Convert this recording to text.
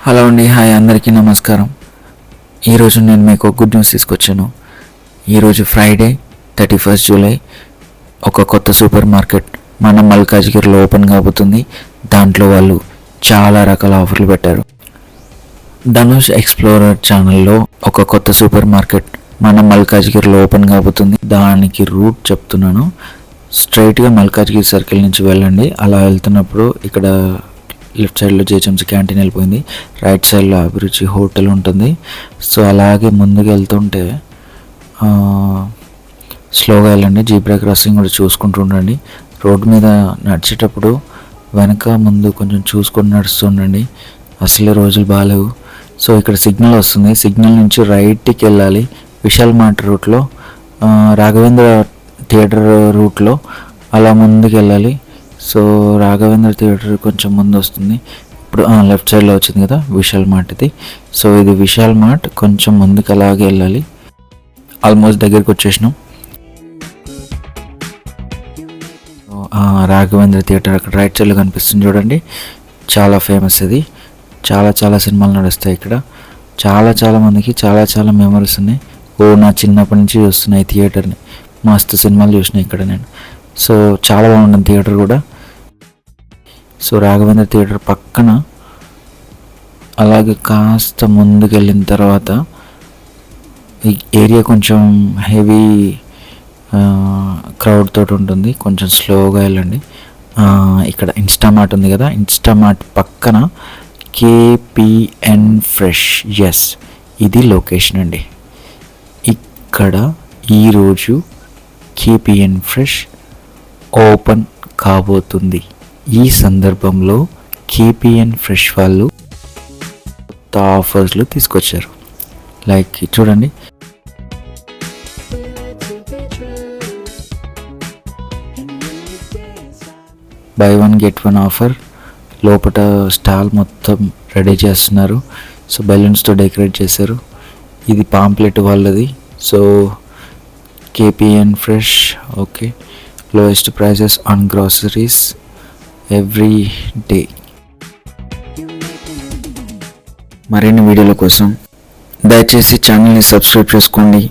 Hello అండి, hi అందరికీ నమస్కారం. ఈరోజు నేను మీకు గుడ్ న్యూస్ తీసుకొచ్చాను. ఈరోజు ఫ్రైడే 31 జూలై ఒక కొత్త సూపర్ మార్కెట్ మన మల్కాజ్గిరిలో ఓపెన్ కాబోతుంది. దాంట్లో వాళ్ళు చాలా రకాల ఆఫర్లు పెట్టారు. ధనుష్ ఎక్స్ప్లోరర్ ఛానల్లో ఒక కొత్త సూపర్ మార్కెట్ మన మల్కాజ్గిరిలో ఓపెన్ కాబోతుంది. దానికి రూట్ చెప్తున్నాను. స్ట్రైట్గా మల్కాజ్గిరి సర్కిల్ నుంచి వెళ్ళండి. అలా వెళ్తున్నప్పుడు ఇక్కడ లెఫ్ట్ సైడ్లో జేహెచ్ఎంసీ క్యాంటీన్ వెళ్ళిపోయింది. రైట్ సైడ్లో అభిరుచి హోటల్ ఉంటుంది. సో అలాగే ముందుకు వెళ్తుంటే స్లోగా వెళ్ళండి. జీబ్రా క్రాసింగ్ కూడా చూసుకుంటూ ఉండండి. రోడ్డు మీద నడిచేటప్పుడు వెనక ముందు కొంచెం చూసుకొని నడుస్తుండండి. అసలే రోజులు బాగాలేవు. సో ఇక్కడ సిగ్నల్ వస్తుంది. సిగ్నల్ నుంచి రైట్కి వెళ్ళాలి. విశాల్ మార్ట్ రూట్లో, రాఘవేంద్ర థియేటర్ రూట్లో అలా ముందుకు వెళ్ళాలి. సో రాఘవేంద్ర థియేటర్ కొంచెం ముందు వస్తుంది. ఇప్పుడు లెఫ్ట్ సైడ్లో వచ్చింది కదా విశాల్ మార్ట్ ఇది. సో ఇది విశాల్ మార్ట్. కొంచెం ముందుకు అలాగే వెళ్ళాలి. ఆల్మోస్ట్ దగ్గరికి వచ్చేసినాం. రాఘవేంద్ర థియేటర్ అక్కడ రైట్ సైడ్లో కనిపిస్తుంది చూడండి. చాలా ఫేమస్ ఇది. చాలా సినిమాలు నడుస్తాయి ఇక్కడ. చాలా మందికి చాలా మెమరీస్ ఉన్నాయి. నా చిన్నప్పటి నుంచి చూస్తున్నాయి థియేటర్ని. మస్తు సినిమాలు చూసినాయి ఇక్కడ నేను. సో చాలా బాగుంటుంది థియేటర్ కూడా. సో రాఘవేంద్ర థియేటర్ పక్కన అలాగే కాస్త ముందుకు వెళ్ళిన తర్వాత ఈ ఏరియా కొంచెం హెవీ క్రౌడ్ తోటి ఉంటుంది. కొంచెం స్లోగా వెళ్ళండి. ఇక్కడ ఇన్స్టామార్ట్ ఉంది కదా, ఇన్స్టామార్ట్ పక్కన కేపిఎన్ ఫ్రెష్, ఎస్ ఇది లొకేషన్ అండి. ఇక్కడ ఈరోజు కేపిఎన్ ఫ్రెష్ ఓపెన్ కాబోతుంది. ఈ సందర్భంలో కేపిఎన్ ఫ్రెష్ వాళ్ళు కొత్త ఆఫర్స్లు తీసుకొచ్చారు. లైక్ చూడండి, బై 1 get 1 ఆఫర్. లోపల స్టాల్ మొత్తం రెడీ చేస్తున్నారు. సో బెలూన్స్తో డెకరేట్ చేశారు. ఇది పాంప్లెట్ వాళ్ళది. So K P N fresh, okay, lowest prices on groceries every day. మరిన్ని వీడియోల కోసం దయచేసి ఛానల్ని సబ్స్క్రైబ్ చేసుకోండి.